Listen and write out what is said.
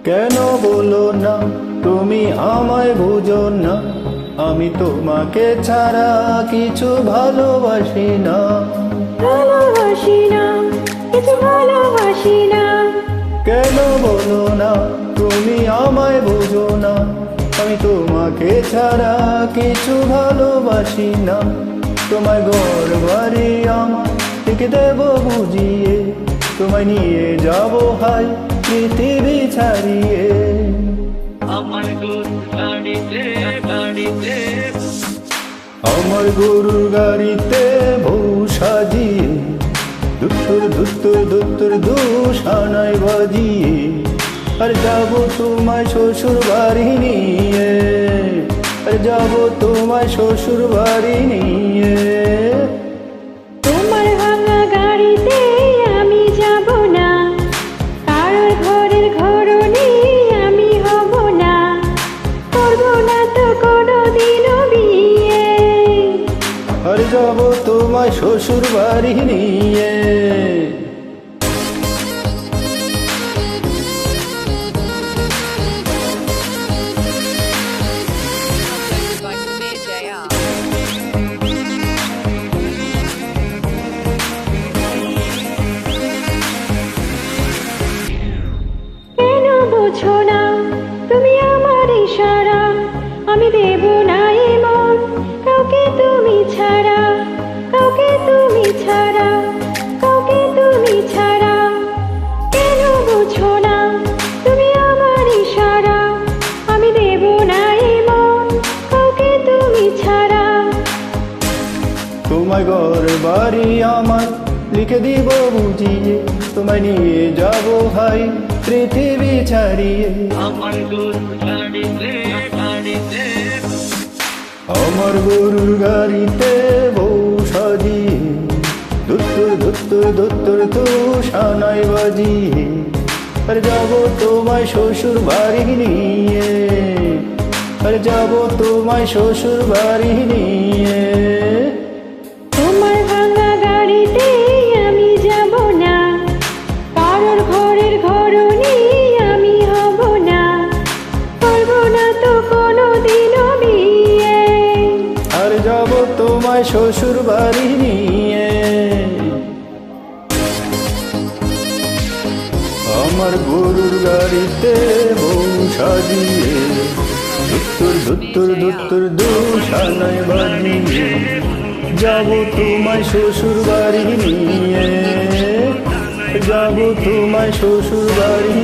কেন বলো না তুমি আমায় বুঝো না, আমি তোমাকে ছাড়া কিছু ভালোবাসি না। ভালোবাসি না, কিছু ভালোবাসি না। কেন বলো না তুমি আমায় বুঝো না, আমি তোমাকে ছাড়া কিছু ভালোবাসি না। তোমায় ঘর বাড়ি আমার থেকে দেব বুঝিয়ে, তোমায় নিয়ে যাব হাই পৃথিবী ছাড়িয়ে। আমার গরুর গাড়িতে গাড়িতে আমার গরুর গাড়িতে বউ সাজিয়ে, দুত্তর দুত্তর দুত্তর দুশানায় বাজিয়ে, আর যাব তোমায় শ্বশুর বাড়ি নিয়ে, আর যাব তোমায় শ্বশুর বাড়ি নিয়ে। তোমার ভাঙা গাড়িতে আমি যাব না, কারোর ঘরের ঘরনি আমি হব না, করব না তো কোনোদিনও বিয়ে। আর যাব তোমায় শ্বশুর বাড়ি নিয়ে। কেন বুঝো না তুমি আমার ইশারা, আমি দেব না এমন কাউকে তুমি ছাড়া, কাউকে তুমি ছাড়া, কাউকে তুমি ছাড়া। কেন বুঝো না তুমি আমার ইশারা, আমি দেব না এমন কাউকে তুমি ছাড়া। তোমায় ঘর বাড়ি আমার লিখে দিব বুঝিয়ে, তোমায় নিয়ে যাব হাই পৃথিবী ছাড়িয়ে। আমার গরুর গাড়িতে গাড়িতে আমার গরুর গাড়িতে বউ সাজিয়ে, দুত্তর দুত্তর দুত্তর দুশানায় বাজিয়ে, আর যাব তোমায় শ্বশুর বাড়ি নিয়ে, আর যাব তোমায় শ্বশুর বাড়ি নিয়ে। তোমার ভাঙা গাড়িতে আমি যাব না, কারোর ঘরের ঘরনি আমি হব না, করব না তো কোনোদিনও বিয়ে। আর যাব তোমায় শ্বশুর বাড়ি নিয়ে। আমার গরুর গাড়িতে বউ সাজিয়ে, দুত্তর দুত্তর দুত্তর দুশানায় বাজিয়ে, যাব তোমায় শ্বশুর বাড়ি নিয়ে, যাব তোমায় শ্বশুর বাড়ি